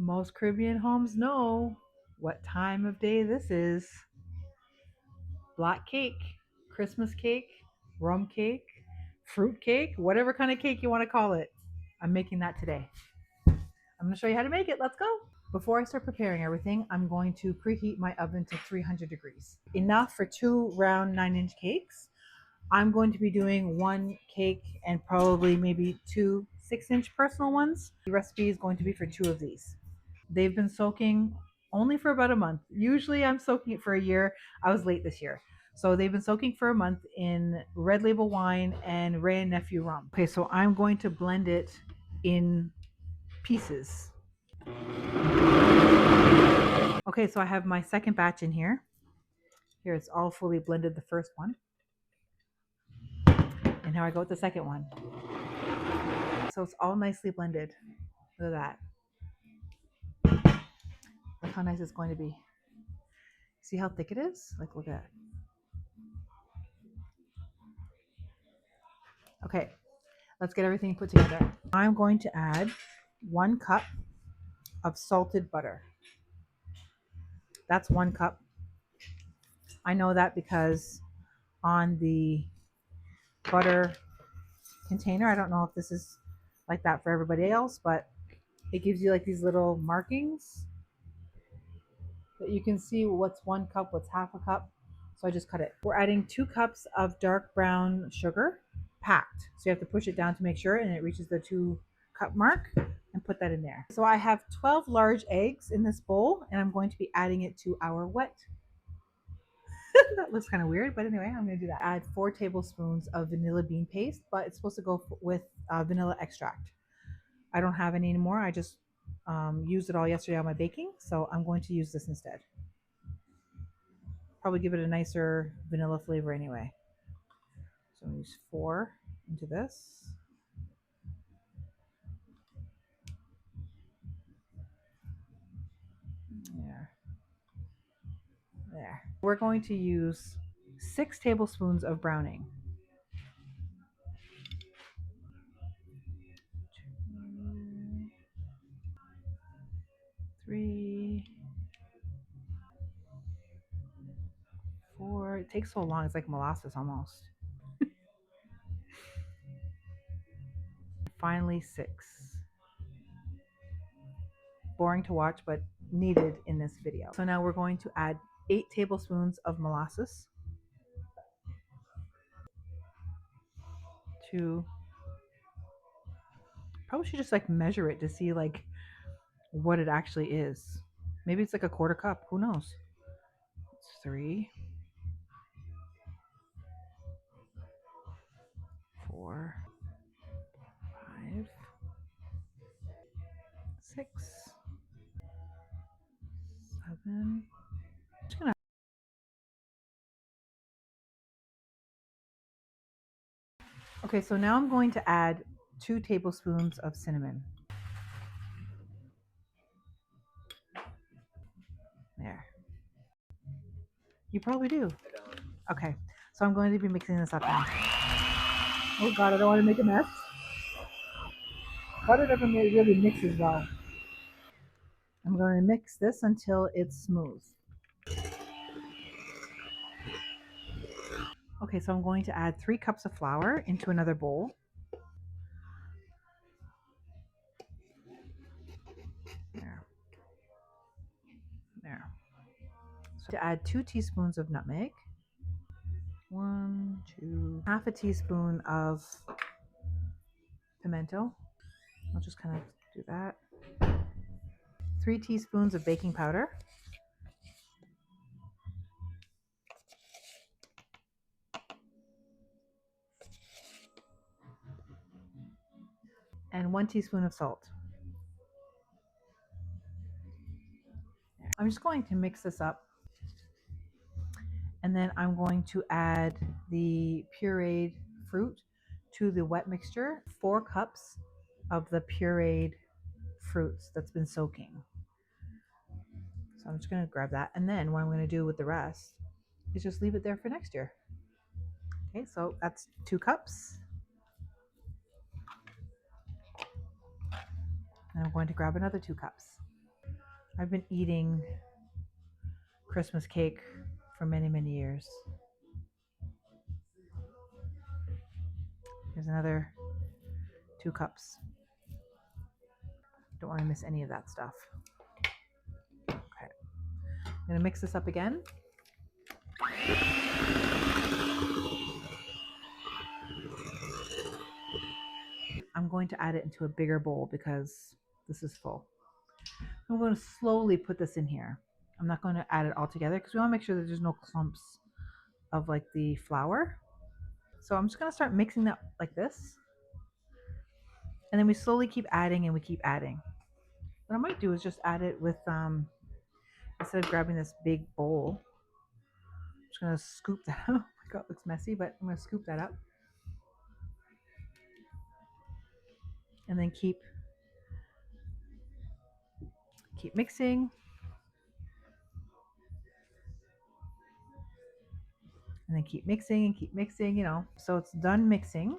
Most Caribbean homes know what time of day this is. Black cake, Christmas cake, rum cake, fruit cake, whatever kind of cake you want to call it. I'm making that today. I'm going to show you how to make it. Let's go. Before I start preparing everything, I'm going to preheat my oven to 300 degrees. Enough for 2 round 9-inch cakes. I'm going to be doing one cake and probably maybe 2 6-inch personal ones. The recipe is going to be for 2 of these. They've been soaking only for about a month. Usually I'm soaking it for a year. I was late this year. So they've been soaking for a month in Red Label wine and Ray and Nephew rum. Okay, so I'm going to blend it in pieces. Okay, so I have my second batch in here. Here it's all fully blended, the first one. And now I go with the second one. So it's all nicely blended. Look at that. Look how nice it's going to be. See how thick it is? Like, look at that. Okay, let's get everything put together. I'm going to add 1 cup of salted butter. That's 1 cup. I know that because on the butter container, I don't know if this is like that for everybody else, but it gives you like these little markings that you can see what's 1 cup, what's half a cup. So I just cut it. We're adding 2 cups of dark brown sugar, packed. So you have to push it down to make sure, and it reaches the 2 cup mark, and put that in there. So I have 12 large eggs in this bowl, and I'm going to be adding it to our wet. That looks kind of weird, but anyway, I'm going to do that. Add 4 tablespoons of vanilla bean paste, but it's supposed to go with vanilla extract. I don't have any anymore. I just used it all yesterday on my baking, so I'm going to use this instead. Probably give it a nicer vanilla flavor anyway. So I'm going to use 4 into this. There. There. We're going to use 6 tablespoons of browning. 2, 3, 4. It takes so long. It's like molasses almost. Finally, 6. Boring to watch, but needed in this video. So now we're going to add 8 tablespoons of molasses. 2. Probably should just like measure it to see like what it actually is. Maybe it's like a 1/4 cup. Who knows? It's 3, 4, 5, 6, 7. Just gonna. Okay, so now I'm going to add 2 tablespoons of cinnamon. There. You probably do. Okay, so I'm going to be mixing this up now. Oh God, I don't want to make a mess. Butter doesn't really mix as well. I'm going to mix this until it's smooth. Okay, so I'm going to add 3 cups of flour into another bowl. There. There. So to add 2 teaspoons of nutmeg. 1, 2, half a teaspoon of pimento. I'll just kind of do that. 3 teaspoons of baking powder. And 1 teaspoon of salt. I'm just going to mix this up. And then I'm going to add the pureed fruit to the wet mixture. 4 cups of the pureed fruits that's been soaking. So I'm just going to grab that. And then what I'm going to do with the rest is just leave it there for next year. Okay, so that's 2 cups. And I'm going to grab another 2 cups. I've been eating Christmas cake for many, many years. Here's another 2 cups. Don't want to miss any of that stuff. Okay. I'm going to mix this up again. I'm going to add it into a bigger bowl because this is full. I'm going to slowly put this in here. I'm not going to add it all together because we want to make sure that there's no clumps of like the flour. So I'm just going to start mixing that like this. And then we slowly keep adding and we keep adding. What I might do is just add it with, instead of grabbing this big bowl, I'm just going to scoop that up. Oh my God, it looks messy, but I'm going to scoop that up. And then keep mixing. And then keep mixing and keep mixing, you know. So it's done mixing.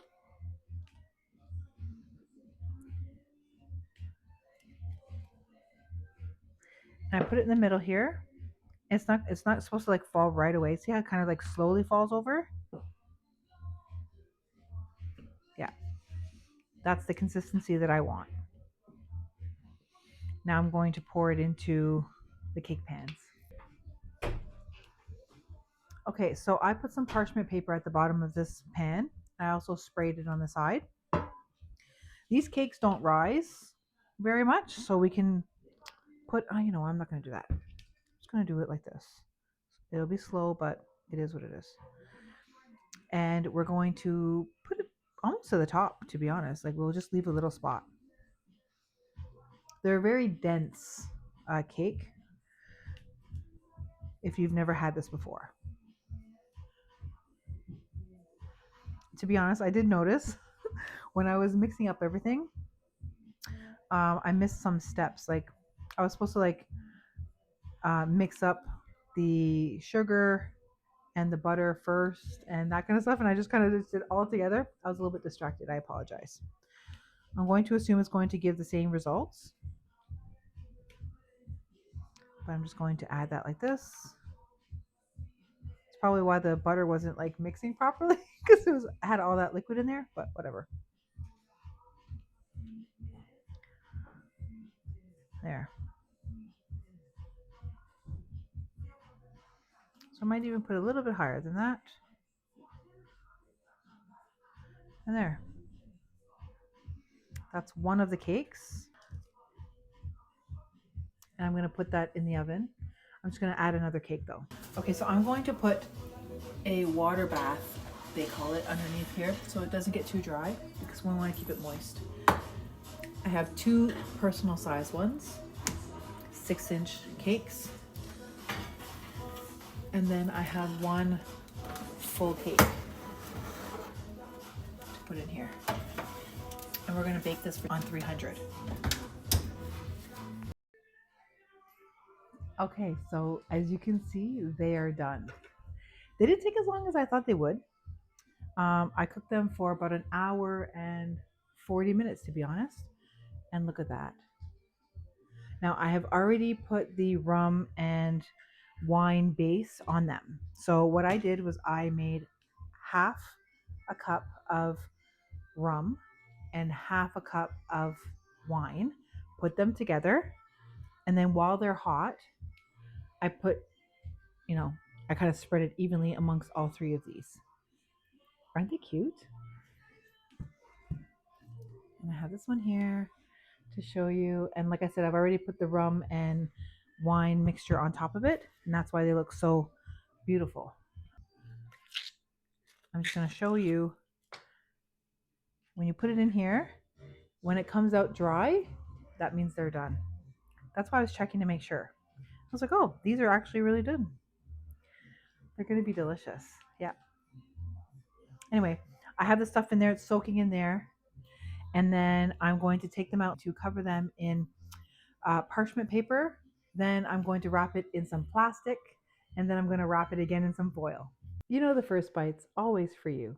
And I put it in the middle here. It's not supposed to like fall right away. See how it kind of like slowly falls over? Yeah. That's the consistency that I want. Now I'm going to pour it into the cake pans. Okay, so I put some parchment paper at the bottom of this pan. I also sprayed it on the side. These cakes don't rise very much, so we can put, oh, you know, I'm not going to do that. I'm just going to do it like this. It'll be slow, but it is what it is. And we're going to put it almost to the top, to be honest. Like, we'll just leave a little spot. They're a very dense cake if you've never had this before. To be honest, I did notice when I was mixing up everything, I missed some steps. Like, I was supposed to like mix up the sugar and the butter first and that kind of stuff, and I just kind of did it all together. I was a little bit distracted. I apologize. I'm going to assume it's going to give the same results, but I'm just going to add that like this. It's probably why the butter wasn't like mixing properly because it had all that liquid in there, but whatever. There. So I might even put a little bit higher than that. And there. That's one of the cakes. And I'm going to put that in the oven. I'm just going to add another cake though. Okay, so I'm going to put a water bath, they call it, underneath here so it doesn't get too dry because we want to keep it moist. I have 2 personal size ones, 6-inch cakes. And then I have 1 full cake to put in here. And we're going to bake this on 300. Okay, so as you can see, they are done. They didn't take as long as I thought they would. I cooked them for about an hour and 40 minutes, to be honest. And look at that. Now I have already put the rum and wine base on them. So what I did was I made half a cup of rum and half a cup of wine, put them together, and then while they're hot, I put, I kind of spread it evenly amongst all 3 of these. Aren't they cute? And I have this one here to show you. And like I said, I've already put the rum and wine mixture on top of it, and that's why they look so beautiful. I'm just going to show you when you put it in here, when it comes out dry, that means they're done. That's why I was checking to make sure. I was like, oh, these are actually really good. They're going to be delicious. Yeah. Anyway, I have the stuff in there. It's soaking in there. And then I'm going to take them out to cover them in parchment paper. Then I'm going to wrap it in some plastic. And then I'm going to wrap it again in some foil. You know the first bite's always for you.